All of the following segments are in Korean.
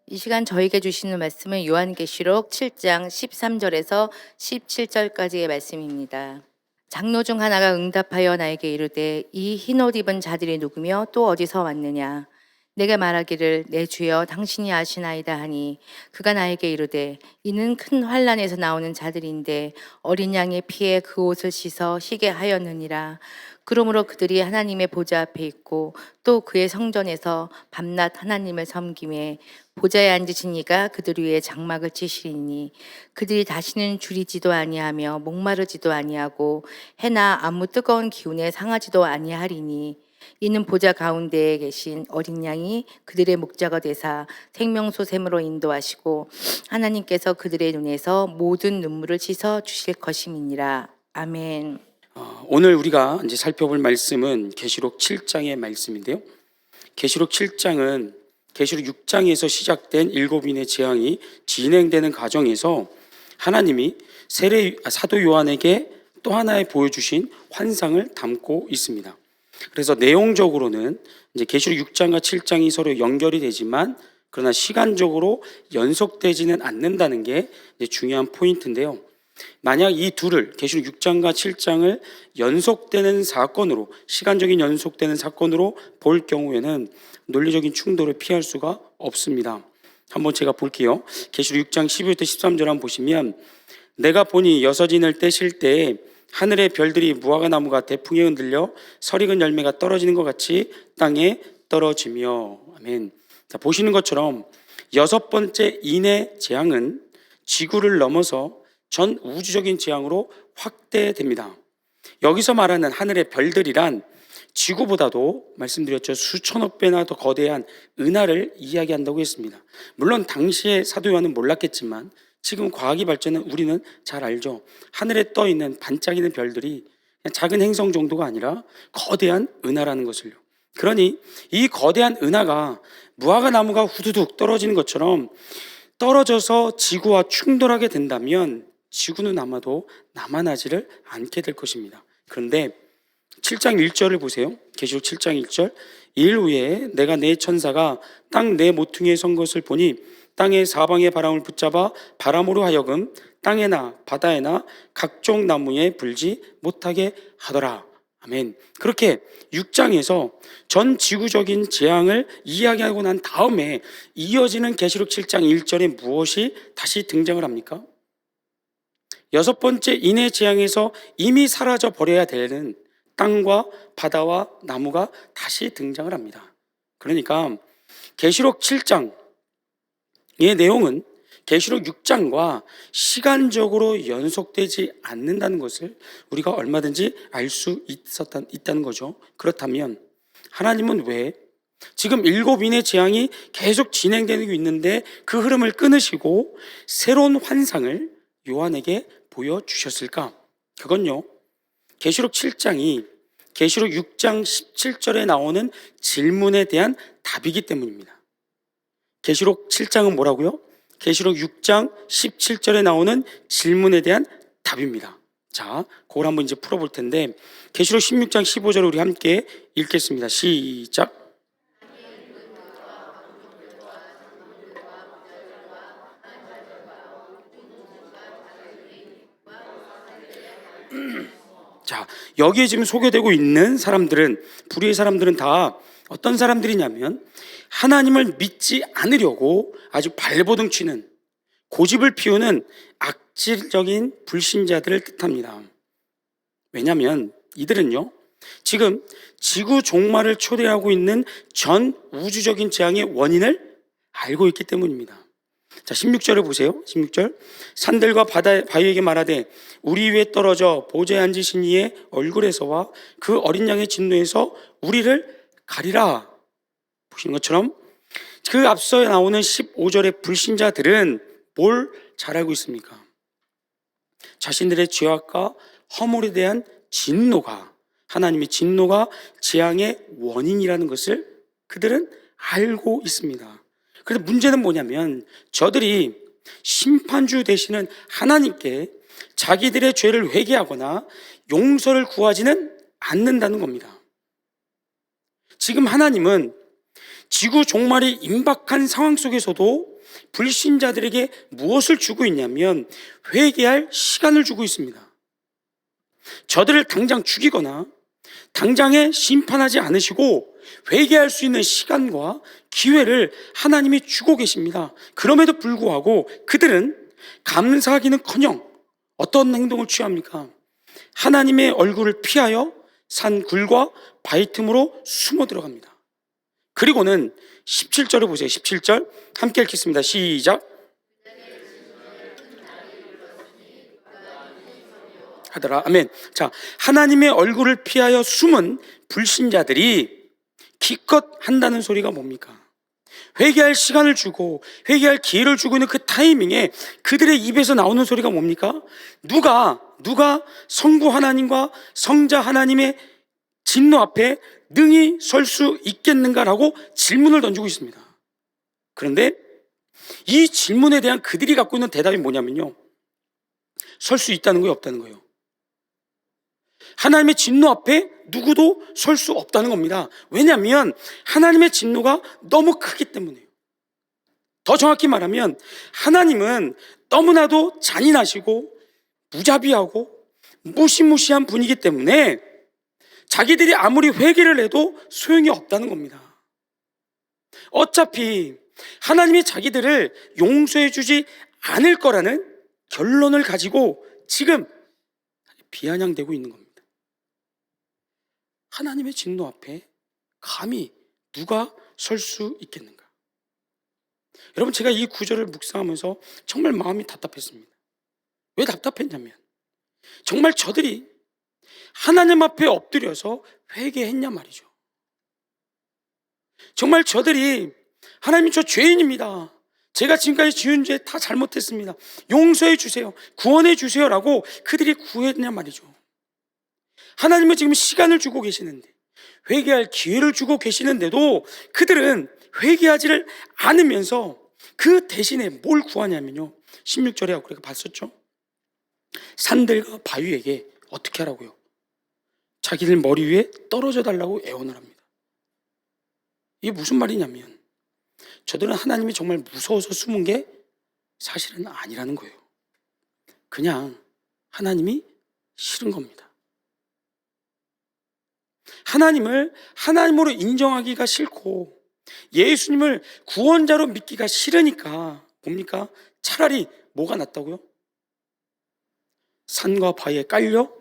이 시간 저에게 주시는 말씀은 요한계시록 7장 13절에서 17절까지의 말씀입니다. 장로 중 하나가 응답하여 나에게 이르되 이 흰옷 입은 자들이 누구며 또 어디서 왔느냐? 내가 말하기를 내 주여 당신이 아시나이다 하니 그가 나에게 이르되 이는 큰 환난에서 나오는 자들인데 어린 양의 피에 그 옷을 씻어 희게 하였느니라. 그러므로 그들이 하나님의 보좌 앞에 있고 또 그의 성전에서 밤낮 하나님을 섬김에 보좌에 앉으신 이가 그들 위에 장막을 치시리니 그들이 다시는 줄이지도 아니하며 목마르지도 아니하고 해나 아무 뜨거운 기운에 상하지도 아니하리니 이는 보좌 가운데에 계신 어린 양이 그들의 목자가 되사 생명수 샘으로 인도하시고 하나님께서 그들의 눈에서 모든 눈물을 씻어 주실 것임이니라. 아멘. 오늘 우리가 이제 살펴볼 말씀은 계시록 7장의 말씀인데요. 계시록 7장은 계시록 6장에서 시작된 7인의 재앙이 진행되는 과정에서 하나님이 사도 요한에게 또 하나의 보여주신 환상을 담고 있습니다. 그래서 내용적으로는 이제 계시록 6장과 7장이 서로 연결이 되지만 그러나 시간적으로 연속되지는 않는다는 게 이제 중요한 포인트인데요. 만약 이 둘을 계시록 6장과 7장을 연속되는 사건으로, 시간적인 연속되는 사건으로 볼 경우에는 논리적인 충돌을 피할 수가 없습니다. 한번 제가 볼게요. 계시록 6장 12절부터 13절 한번 보시면 내가 보니 여섯인을 떼실 때에 하늘의 별들이 무화과 나무가 대풍에 흔들려 설익은 열매가 떨어지는 것 같이 땅에 떨어지며. 아멘. 자, 보시는 것처럼 여섯 번째 인의 재앙은 지구를 넘어서 전 우주적인 재앙으로 확대됩니다. 여기서 말하는 하늘의 별들이란 지구보다도 말씀드렸죠, 수천억 배나 더 거대한 은하를 이야기한다고 했습니다. 물론 당시에 사도 요한은 몰랐겠지만 지금 과학이 발전은 우리는 잘 알죠. 하늘에 떠 있는 반짝이는 별들이 그냥 작은 행성 정도가 아니라 거대한 은하라는 것을요. 그러니 이 거대한 은하가 무화과 나무가 후두둑 떨어지는 것처럼 떨어져서 지구와 충돌하게 된다면 지구는 아마도 남아나지를 않게 될 것입니다. 그런데 7장 1절을 보세요. 계시록 7장 1절. 이일 후에 내가 내 천사가 땅 내 모퉁이에 선 것을 보니 땅의 사방의 바람을 붙잡아 바람으로 하여금 땅에나 바다에나 각종 나무에 불지 못하게 하더라. 아멘. 그렇게 6장에서 전 지구적인 재앙을 이야기하고 난 다음에 이어지는 계시록 7장 1절에 무엇이 다시 등장을 합니까? 여섯 번째 인의 재앙에서 이미 사라져 버려야 되는 땅과 바다와 나무가 다시 등장을 합니다. 그러니까 계시록 7장의 내용은 계시록 6장과 시간적으로 연속되지 않는다는 것을 우리가 얼마든지 알 수 있다는 거죠. 그렇다면 하나님은 왜 지금 7인의 재앙이 계속 진행되고 있는데 그 흐름을 끊으시고 새로운 환상을 요한에게 보여주셨을까? 그건요, 계시록 7장이 계시록 6장 17절에 나오는 질문에 대한 답이기 때문입니다. 계시록 7장은 뭐라고요? 계시록 6장 17절에 나오는 질문에 대한 답입니다. 자, 그걸 한번 이제 풀어볼 텐데 계시록 16장 15절을 우리 함께 읽겠습니다. 시작. 자, 여기에 지금 소개되고 있는 사람들은, 불의의 사람들은 다 어떤 사람들이냐면 하나님을 믿지 않으려고 아주 발버둥 치는, 고집을 피우는 악질적인 불신자들을 뜻합니다. 왜냐하면 이들은요, 지금 지구 종말을 초래하고 있는 전 우주적인 재앙의 원인을 알고 있기 때문입니다. 자, 16절을 보세요. 16절. 산들과 바위에게 말하되 우리 위에 떨어져 보좌에 앉으신 이의 얼굴에서와 그 어린 양의 진노에서 우리를 가리라. 보시는 것처럼 그 앞서 나오는 15절의 불신자들은 뭘 잘 알고 있습니까? 자신들의 죄악과 허물에 대한 진노가, 하나님의 진노가 재앙의 원인이라는 것을 그들은 알고 있습니다. 그런데 문제는 뭐냐면 저들이 심판주 되시는 하나님께 자기들의 죄를 회개하거나 용서를 구하지는 않는다는 겁니다. 지금 하나님은 지구 종말이 임박한 상황 속에서도 불신자들에게 무엇을 주고 있냐면 회개할 시간을 주고 있습니다. 저들을 당장 죽이거나 당장에 심판하지 않으시고 회개할 수 있는 시간과 기회를 하나님이 주고 계십니다. 그럼에도 불구하고 그들은 감사하기는커녕 어떤 행동을 취합니까? 하나님의 얼굴을 피하여 산 굴과 바위 틈으로 숨어 들어갑니다. 그리고는 17절을 보세요. 17절 함께 읽겠습니다. 시작. 하더라. 아멘. 자, 하나님의 얼굴을 피하여 숨은 불신자들이 기껏 한다는 소리가 뭡니까? 회개할 시간을 주고 회개할 기회를 주고 있는 그 타이밍에 그들의 입에서 나오는 소리가 뭡니까? 누가 성부 하나님과 성자 하나님의 진노 앞에 능히 설 수 있겠는가라고 질문을 던지고 있습니다. 그런데 이 질문에 대한 그들이 갖고 있는 대답이 뭐냐면요, 설 수 있다는 거예요, 없다는 거예요? 하나님의 진노 앞에 누구도 설 수 없다는 겁니다. 왜냐하면 하나님의 진노가 너무 크기 때문에요. 더 정확히 말하면 하나님은 너무나도 잔인하시고 무자비하고 무시무시한 분이기 때문에 자기들이 아무리 회개를 해도 소용이 없다는 겁니다. 어차피 하나님이 자기들을 용서해 주지 않을 거라는 결론을 가지고 지금 비아냥대고 있는 겁니다. 하나님의 진노 앞에 감히 누가 설 수 있겠는가? 여러분, 제가 이 구절을 묵상하면서 정말 마음이 답답했습니다. 왜 답답했냐면 정말 저들이 하나님 앞에 엎드려서 회개했냐 말이죠. 정말 저들이 하나님, 저 죄인입니다, 제가 지금까지 지은 죄 다 잘못했습니다, 용서해 주세요, 구원해 주세요라고 그들이 구했냐 말이죠. 하나님은 지금 시간을 주고 계시는데, 회개할 기회를 주고 계시는데도 그들은 회개하지를 않으면서 그 대신에 뭘 구하냐면요, 16절에 우리가 봤었죠. 산들과 바위에게 어떻게 하라고요? 자기들 머리 위에 떨어져 달라고 애원을 합니다. 이게 무슨 말이냐면 저들은 하나님이 정말 무서워서 숨은 게 사실은 아니라는 거예요. 그냥 하나님이 싫은 겁니다. 하나님을 하나님으로 인정하기가 싫고 예수님을 구원자로 믿기가 싫으니까 뭡니까? 차라리 뭐가 낫다고요? 산과 바위에 깔려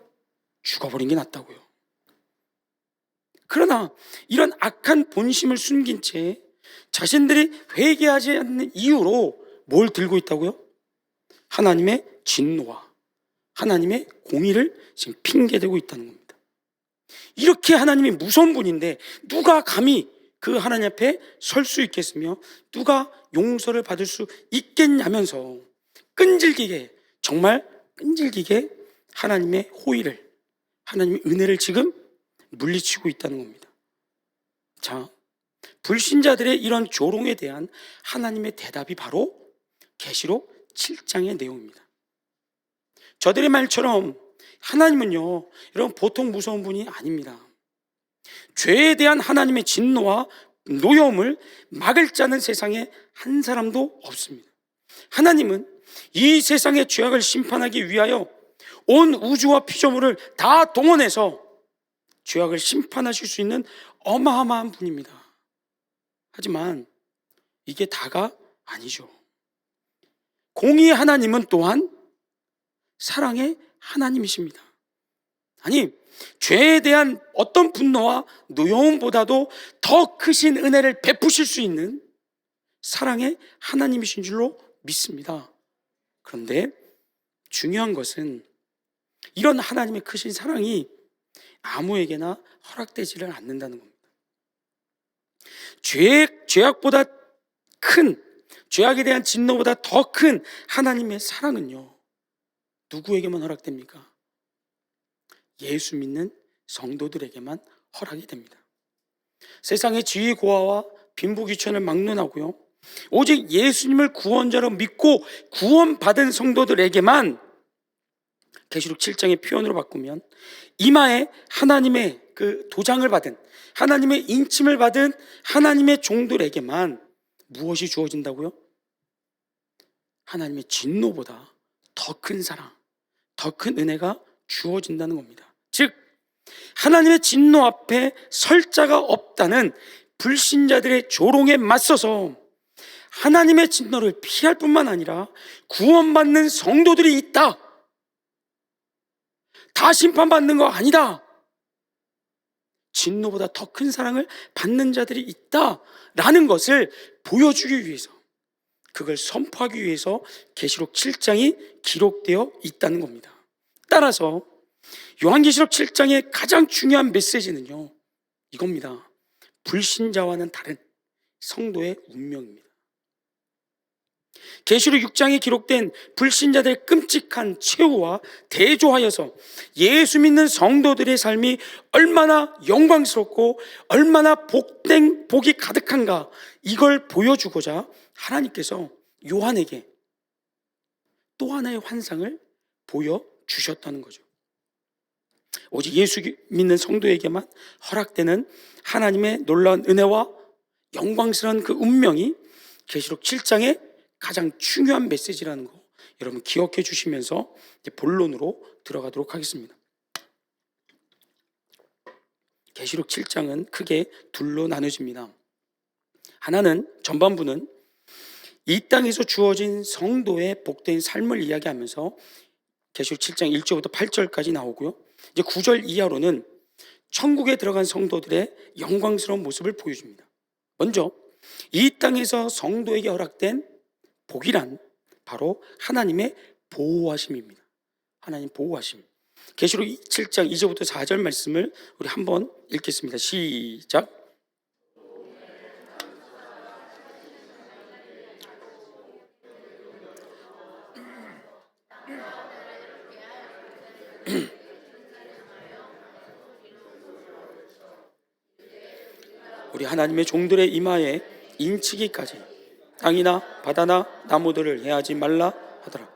죽어버린 게 낫다고요. 그러나 이런 악한 본심을 숨긴 채 자신들이 회개하지 않는 이유로 뭘 들고 있다고요? 하나님의 진노와 하나님의 공의를 지금 핑계대고 있다는 겁니다. 이렇게 하나님이 무서운 분인데 누가 감히 그 하나님 앞에 설 수 있겠으며 누가 용서를 받을 수 있겠냐면서 끈질기게, 정말 끈질기게 하나님의 호의를, 하나님의 은혜를 지금 물리치고 있다는 겁니다. 자, 불신자들의 이런 조롱에 대한 하나님의 대답이 바로 계시록 7장의 내용입니다. 저들의 말처럼 하나님은요, 여러분, 보통 무서운 분이 아닙니다. 죄에 대한 하나님의 진노와 노여움을 막을 자는 세상에 한 사람도 없습니다. 하나님은 이 세상의 죄악을 심판하기 위하여 온 우주와 피조물을 다 동원해서 죄악을 심판하실 수 있는 어마어마한 분입니다. 하지만 이게 다가 아니죠. 공의의 하나님은 또한 사랑의 하나님이십니다. 아니, 죄에 대한 어떤 분노와 노여움보다도 더 크신 은혜를 베푸실 수 있는 사랑의 하나님이신 줄로 믿습니다. 그런데 중요한 것은 이런 하나님의 크신 사랑이 아무에게나 허락되지를 않는다는 겁니다. 죄악보다 큰, 죄악에 대한 진노보다 더 큰 하나님의 사랑은요, 누구에게만 허락됩니까? 예수 믿는 성도들에게만 허락이 됩니다. 세상의 지위 고하와 빈부귀천을 막론하고요, 오직 예수님을 구원자로 믿고 구원받은 성도들에게만 계시록 7장의 표현으로 바꾸면 이마에 하나님의 그 도장을 받은, 하나님의 인침을 받은 하나님의 종들에게만 무엇이 주어진다고요? 하나님의 진노보다 더 큰 사랑, 더 큰 은혜가 주어진다는 겁니다. 즉 하나님의 진노 앞에 설 자가 없다는 불신자들의 조롱에 맞서서 하나님의 진노를 피할 뿐만 아니라 구원받는 성도들이 있다, 다 심판받는 거 아니다, 진노보다 더 큰 사랑을 받는 자들이 있다라는 것을 보여주기 위해서, 그걸 선포하기 위해서 계시록 7장이 기록되어 있다는 겁니다. 따라서 요한계시록 7장의 가장 중요한 메시지는요, 이겁니다. 불신자와는 다른 성도의 운명입니다. 계시록 6장에 기록된 불신자들의 끔찍한 최후와 대조하여서 예수 믿는 성도들의 삶이 얼마나 영광스럽고 얼마나 복이 가득한가, 이걸 보여주고자 하나님께서 요한에게 또 하나의 환상을 보여주셨다는 거죠. 오직 예수 믿는 성도에게만 허락되는 하나님의 놀라운 은혜와 영광스러운 그 운명이 계시록 7장의 가장 중요한 메시지라는 거 여러분 기억해 주시면서 이제 본론으로 들어가도록 하겠습니다. 계시록 7장은 크게 둘로 나눠집니다. 하나는 전반부는 이 땅에서 주어진 성도의 복된 삶을 이야기하면서 계시록 7장 1절부터 8절까지 나오고요. 이제 9절 이하로는 천국에 들어간 성도들의 영광스러운 모습을 보여줍니다. 먼저 이 땅에서 성도에게 허락된 복이란 바로 하나님의 보호하심입니다. 하나님 보호하심. 계시록 7장 2절부터 4절 말씀을 우리 한번 읽겠습니다. 시작. 우리 하나님의 종들의 이마에 인치기까지 땅이나 바다나 나무들을 해하지 말라 하더라.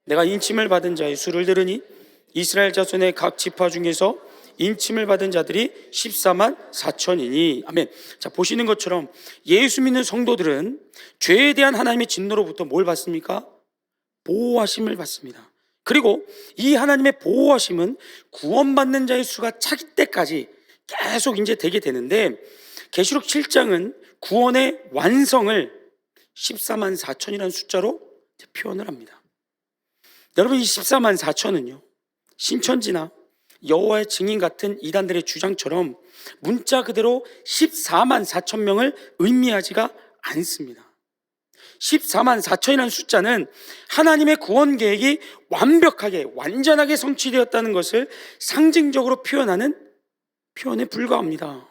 내가 인침을 받은 자의 수를 들으니 이스라엘 자손의 각 지파 중에서 인침을 받은 자들이 14만 4천이니 아멘. 자, 보시는 것처럼 예수 믿는 성도들은 죄에 대한 하나님의 진노로부터 뭘 받습니까? 보호하심을 받습니다. 그리고 이 하나님의 보호하심은 구원받는 자의 수가 차기 때까지 계속 이제 되게 되는데, 계시록 7장은 구원의 완성을 14만 4천이라는 숫자로 표현을 합니다. 여러분, 이 14만 4천은요 신천지나 여호와의 증인 같은 이단들의 주장처럼 문자 그대로 14만 4천 명을 의미하지가 않습니다. 14만 4천이라는 숫자는 하나님의 구원 계획이 완벽하게 완전하게 성취되었다는 것을 상징적으로 표현하는 표현에 불과합니다.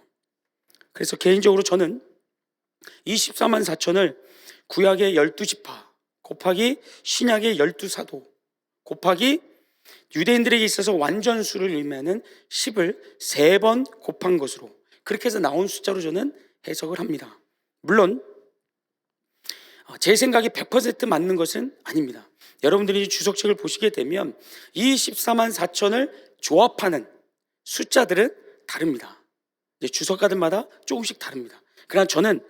그래서 개인적으로 저는 이 14만 4천을 구약의 12지파 곱하기 신약의 12사도 곱하기 유대인들에게 있어서 완전수를 의미하는 10을 3번 곱한 것으로, 그렇게 해서 나온 숫자로 저는 해석을 합니다. 물론 제 생각이 100% 맞는 것은 아닙니다. 여러분들이 주석책을 보시게 되면 이 14만 4천을 조합하는 숫자들은 다릅니다. 이제 주석가들마다 조금씩 다릅니다. 그러나 저는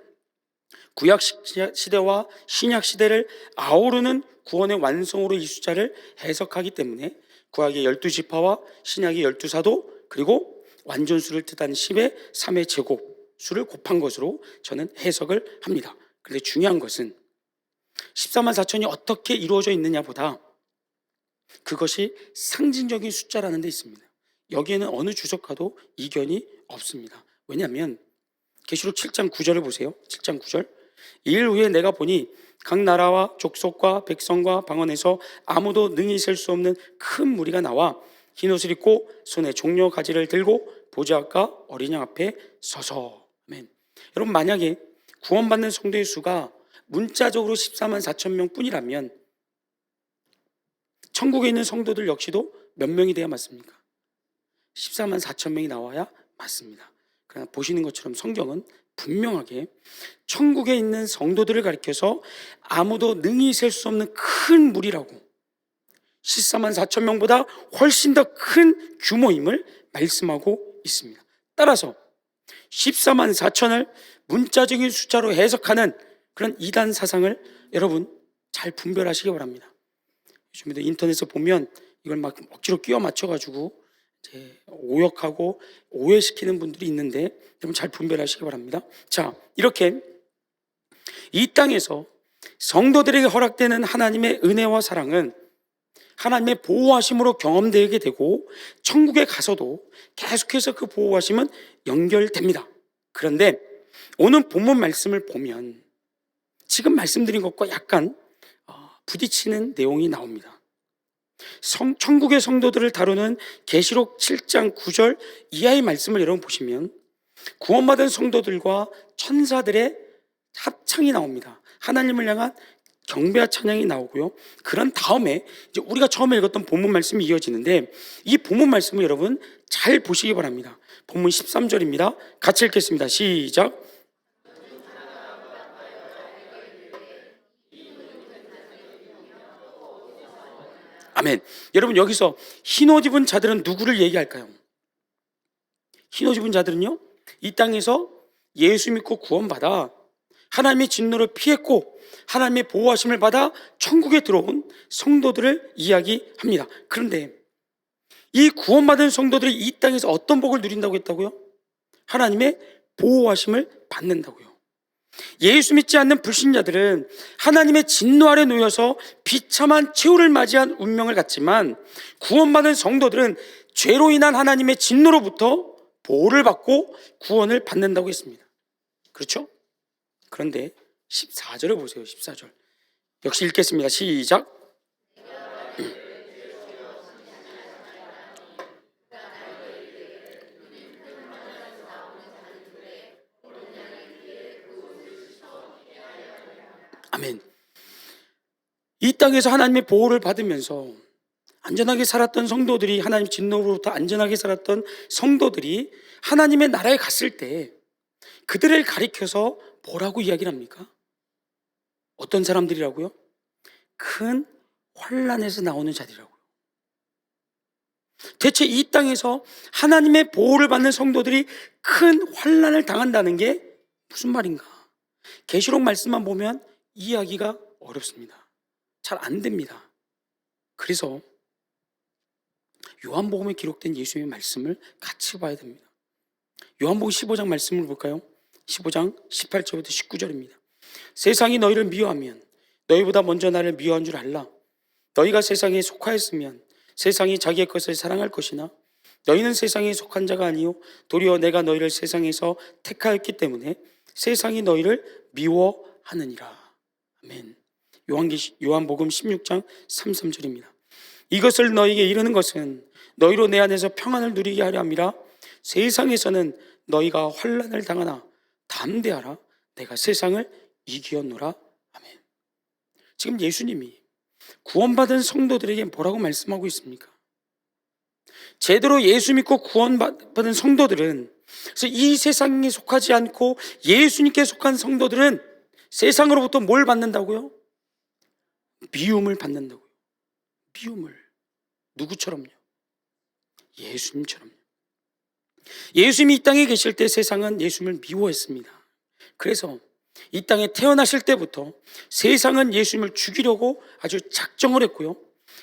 구약 시대와 신약 시대를 아우르는 구원의 완성으로 이 숫자를 해석하기 때문에 구약의 12지파와 신약의 12사도 그리고 완전수를 뜻하는 10의 3의 제곱수를 곱한 것으로 저는 해석을 합니다. 그런데 중요한 것은 14만 4천이 어떻게 이루어져 있느냐보다 그것이 상징적인 숫자라는 데 있습니다. 여기에는 어느 주석가도 이견이 없습니다. 왜냐하면 계시록 7장 9절을 보세요. 7장 9절. 이일 후에 내가 보니 각 나라와 족속과 백성과 방언에서 아무도 능히 셀 수 없는 큰 무리가 나와 흰옷을 입고 손에 종려 가지를 들고 보좌과 어린 양 앞에 서서. 아멘. 여러분, 만약에 구원받는 성도의 수가 문자적으로 14만 4천 명 뿐이라면 천국에 있는 성도들 역시도 몇 명이 돼야 맞습니까? 14만 4천 명이 나와야 맞습니다. 그러나 보시는 것처럼 성경은 분명하게 천국에 있는 성도들을 가리켜서 아무도 능히 셀 수 없는 큰 무리라고, 14만 4천 명보다 훨씬 더 큰 규모임을 말씀하고 있습니다. 따라서 14만 4천을 문자적인 숫자로 해석하는 그런 이단 사상을 여러분 잘 잘 분별하시기 바랍니다. 요즘에도 인터넷에 보면 이걸 막 억지로 끼워 맞춰가지고 이제 오역하고 오해시키는 분들이 있는데 여러분 잘 분별하시기 바랍니다. 자, 이렇게 이 땅에서 성도들에게 허락되는 하나님의 은혜와 사랑은 하나님의 보호하심으로 경험되게 되고 천국에 가서도 계속해서 그 보호하심은 연결됩니다. 그런데 오늘 본문 말씀을 보면 지금 말씀드린 것과 약간 부딪히는 내용이 나옵니다. 천국의 성도들을 다루는 계시록 7장 9절 이하의 말씀을 여러분 보시면 구원받은 성도들과 천사들의 합창이 나옵니다. 하나님을 향한 경배와 찬양이 나오고요. 그런 다음에 이제 우리가 처음에 읽었던 본문 말씀이 이어지는데 이 본문 말씀을 여러분 잘 보시기 바랍니다. 본문 13절입니다. 같이 읽겠습니다. 시작. 아멘. 여러분 여기서 흰옷 입은 자들은 누구를 얘기할까요? 흰옷 입은 자들은요, 이 땅에서 예수 믿고 구원받아 하나님의 진노를 피했고 하나님의 보호하심을 받아 천국에 들어온 성도들을 이야기합니다. 그런데 이 구원받은 성도들이 이 땅에서 어떤 복을 누린다고 했다고요? 하나님의 보호하심을 받는다고요. 예수 믿지 않는 불신자들은 하나님의 진노 아래 놓여서 비참한 최후를 맞이한 운명을 갖지만 구원받은 성도들은 죄로 인한 하나님의 진노로부터 보호를 받고 구원을 받는다고 했습니다. 그렇죠? 그런데 14절을 보세요. 14절 역시 읽겠습니다. 시작. 아멘. 이 땅에서 하나님의 보호를 받으면서 안전하게 살았던 성도들이, 하나님 진노로부터 안전하게 살았던 성도들이 하나님의 나라에 갔을 때 그들을 가리켜서 뭐라고 이야기를 합니까? 어떤 사람들이라고요? 큰 환난에서 나오는 자들이라고요. 대체 이 땅에서 하나님의 보호를 받는 성도들이 큰 환난을 당한다는 게 무슨 말인가? 계시록 말씀만 보면 이해하기가 어렵습니다. 잘 안 됩니다. 그래서 요한복음에 기록된 예수님의 말씀을 같이 봐야 됩니다. 요한복음 15장 말씀을 볼까요? 15장 18절부터 19절입니다. 세상이 너희를 미워하면 너희보다 먼저 나를 미워한 줄 알라. 너희가 세상에 속하였으면 세상이 자기의 것을 사랑할 것이나 너희는 세상에 속한 자가 아니요 도리어 내가 너희를 세상에서 택하였기 때문에 세상이 너희를 미워하느니라. 아멘. 요한복음 16장 33절입니다. 이것을 너희에게 이르는 것은 너희로 내 안에서 평안을 누리게 하려 함이라. 세상에서는 너희가 환난을 당하나 담대하라. 내가 세상을 이기었노라. 아멘. 지금 예수님이 구원받은 성도들에게 뭐라고 말씀하고 있습니까? 제대로 예수 믿고 구원받은 성도들은, 그래서 이 세상에 속하지 않고 예수님께 속한 성도들은 세상으로부터 뭘 받는다고요? 미움을 받는다고요. 미움을. 누구처럼요? 예수님처럼요. 예수님이 이 땅에 계실 때 세상은 예수님을 미워했습니다. 그래서 이 땅에 태어나실 때부터 세상은 예수님을 죽이려고 아주 작정을 했고요.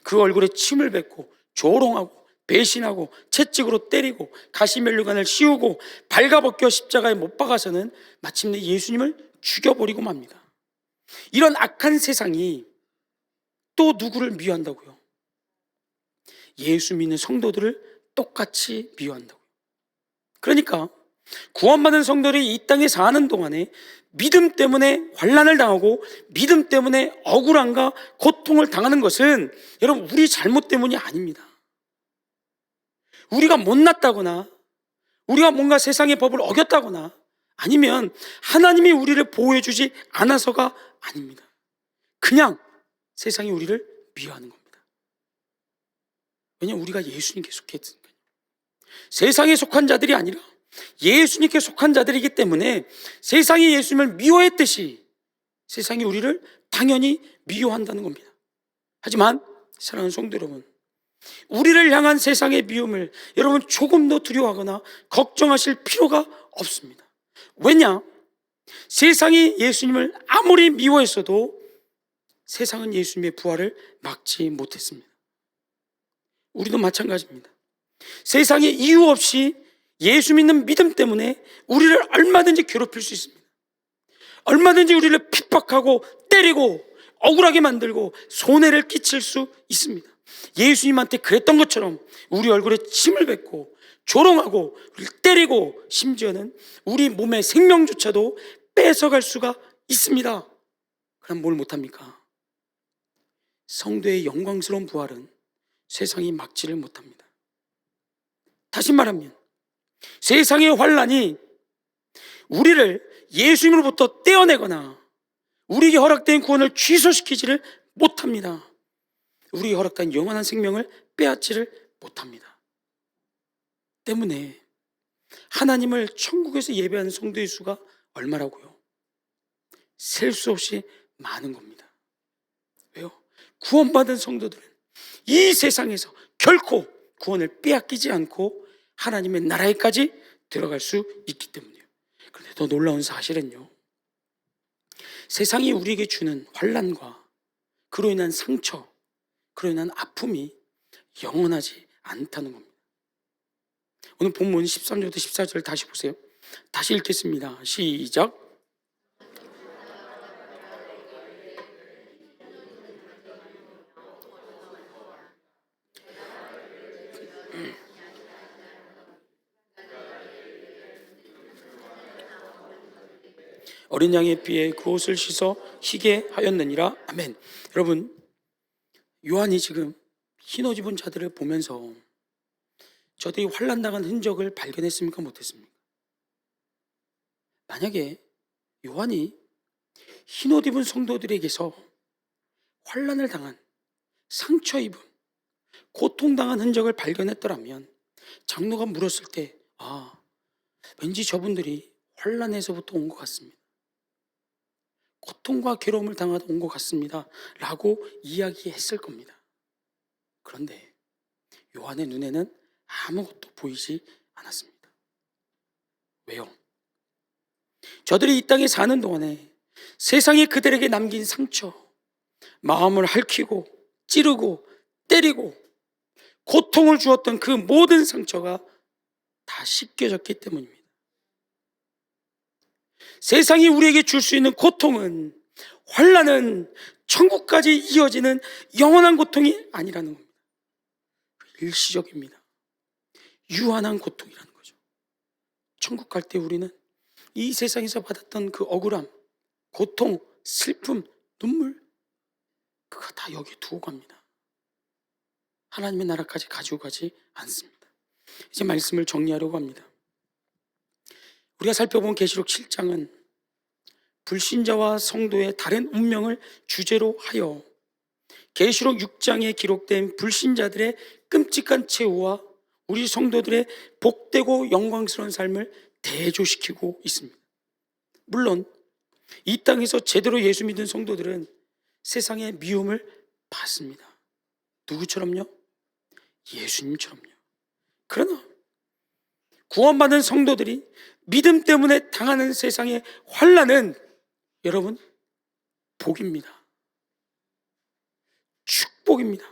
그 얼굴에 침을 뱉고 조롱하고 배신하고 채찍으로 때리고 가시면류관을 씌우고 발가벗겨 십자가에 못 박아서는 마침내 예수님을 죽여버리고 맙니다. 이런 악한 세상이 또 누구를 미워한다고요? 예수 믿는 성도들을 똑같이 미워한다고요. 그러니까 구원받은 성도들이 이 땅에 사는 동안에 믿음 때문에 환난을 당하고 믿음 때문에 억울함과 고통을 당하는 것은 여러분 우리 잘못 때문이 아닙니다. 우리가 못났다거나 우리가 뭔가 세상의 법을 어겼다거나 아니면 하나님이 우리를 보호해 주지 않아서가 아닙니다. 그냥 세상이 우리를 미워하는 겁니다. 왜냐하면 우리가 예수님께 속했으니까요. 세상에 속한 자들이 아니라 예수님께 속한 자들이기 때문에 세상이 예수님을 미워했듯이 세상이 우리를 당연히 미워한다는 겁니다. 하지만 사랑하는 성도 여러분, 우리를 향한 세상의 미움을 여러분 조금도 두려워하거나 걱정하실 필요가 없습니다. 왜냐? 세상이 예수님을 아무리 미워했어도 세상은 예수님의 부활을 막지 못했습니다. 우리도 마찬가지입니다. 세상에 이유 없이 예수 믿는 믿음 때문에 우리를 얼마든지 괴롭힐 수 있습니다. 얼마든지 우리를 핍박하고 때리고 억울하게 만들고 손해를 끼칠 수 있습니다. 예수님한테 그랬던 것처럼 우리 얼굴에 침을 뱉고 조롱하고 우리를 때리고 심지어는 우리 몸의 생명조차도 뺏어갈 수가 있습니다. 그럼 뭘 못합니까? 성도의 영광스러운 부활은 세상이 막지를 못합니다. 다시 말하면 세상의 환란이 우리를 예수님으로부터 떼어내거나 우리에게 허락된 구원을 취소시키지를 못합니다. 우리에게 허락된 영원한 생명을 빼앗지를 못합니다. 때문에 하나님을 천국에서 예배하는 성도의 수가 얼마라고요? 셀 수 없이 많은 겁니다. 왜요? 구원받은 성도들은 이 세상에서 결코 구원을 빼앗기지 않고 하나님의 나라에까지 들어갈 수 있기 때문이에요. 그런데 더 놀라운 사실은요, 세상이 우리에게 주는 환난과 그로 인한 상처, 그로 인한 아픔이 영원하지 않다는 겁니다. 오늘 본문 13절부터 14절 다시 보세요. 다시 읽겠습니다. 시작. 어린 양의 피에 그 옷을 씻어 희게 하였느니라. 아멘. 여러분, 요한이 지금 흰 옷 입은 자들을 보면서 저들이 환난당한 흔적을 발견했습니까? 못했습니까? 만약에 요한이 흰 옷 입은 성도들에게서 환난을 당한, 상처 입은, 고통당한 흔적을 발견했더라면 장로가 물었을 때 왠지 저분들이 환난에서부터 온 것 같습니다. 고통과 괴로움을 당하다 온 것 같습니다 라고 이야기했을 겁니다. 그런데 요한의 눈에는 아무것도 보이지 않았습니다. 왜요? 저들이 이 땅에 사는 동안에 세상이 그들에게 남긴 상처, 마음을 핥히고 찌르고 때리고 고통을 주었던 그 모든 상처가 다 씻겨졌기 때문입니다. 세상이 우리에게 줄 수 있는 고통은, 환난은 천국까지 이어지는 영원한 고통이 아니라는 겁니다. 일시적입니다. 유한한 고통이라는 거죠. 천국 갈 때 우리는 이 세상에서 받았던 그 억울함, 고통, 슬픔, 눈물, 그거 다 여기에 두고 갑니다. 하나님의 나라까지 가지고 가지 않습니다. 이제 말씀을 정리하려고 합니다. 우리가 살펴본 계시록 7장은 불신자와 성도의 다른 운명을 주제로 하여 계시록 6장에 기록된 불신자들의 끔찍한 최후와 우리 성도들의 복되고 영광스러운 삶을 대조시키고 있습니다. 물론 이 땅에서 제대로 예수 믿는 성도들은 세상의 미움을 받습니다. 누구처럼요? 예수님처럼요. 그러나 구원받은 성도들이 믿음 때문에 당하는 세상의 환난은 여러분 복입니다. 축복입니다.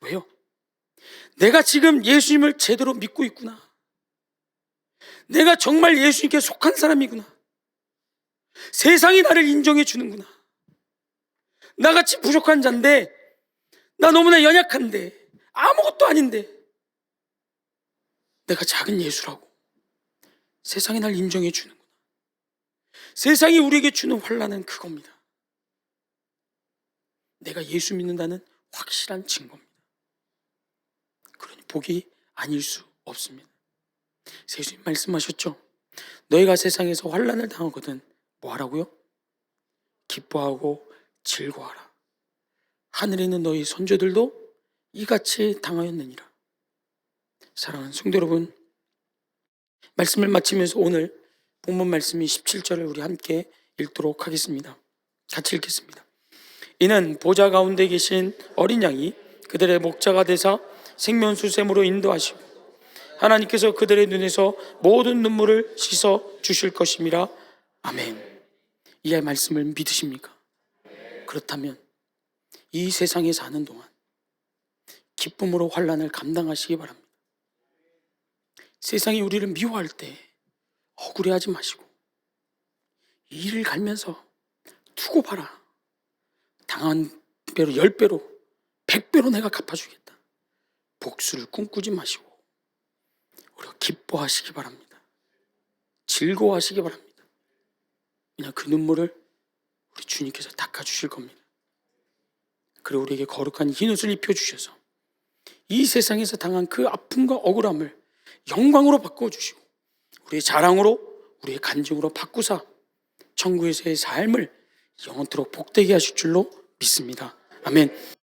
왜요? 내가 지금 예수님을 제대로 믿고 있구나. 내가 정말 예수님께 속한 사람이구나. 세상이 나를 인정해 주는구나. 나같이 부족한 자인데, 나 너무나 연약한데, 아무것도 아닌데 내가 작은 예수라고 세상이 날 인정해 주는구나. 세상이 우리에게 주는 환난은 그겁니다. 내가 예수 믿는다는 확실한 증거입니다. 그러니 복이 아닐 수 없습니다. 예수님 말씀하셨죠? 너희가 세상에서 환난을 당하거든 뭐 하라고요? 기뻐하고 즐거워하라. 하늘에 있는 너희 선조들도 이같이 당하였느니라. 사랑하는 성도 여러분, 말씀을 마치면서 오늘 본문 말씀이 17절을 우리 함께 읽도록 하겠습니다. 같이 읽겠습니다. 이는 보좌 가운데 계신 어린 양이 그들의 목자가 되사 생명수샘으로 인도하시고 하나님께서 그들의 눈에서 모든 눈물을 씻어 주실 것임이라. 아멘. 이 말씀을 믿으십니까? 그렇다면 이 세상에 사는 동안 기쁨으로 환난을 감당하시기 바랍니다. 세상이 우리를 미워할 때 억울해하지 마시고 이 일을 갈면서 두고 봐라. 당한 배로 10배로 100배로 내가 갚아주겠다. 복수를 꿈꾸지 마시고 우리가 기뻐하시기 바랍니다. 즐거워하시기 바랍니다. 그냥 그 눈물을 우리 주님께서 닦아주실 겁니다. 그리고 우리에게 거룩한 흰옷을 입혀주셔서 이 세상에서 당한 그 아픔과 억울함을 영광으로 바꿔주시고 우리의 자랑으로 우리의 간증으로 바꾸사 천국에서의 삶을 영원토록 복되게 하실 줄로 믿습니다. 아멘.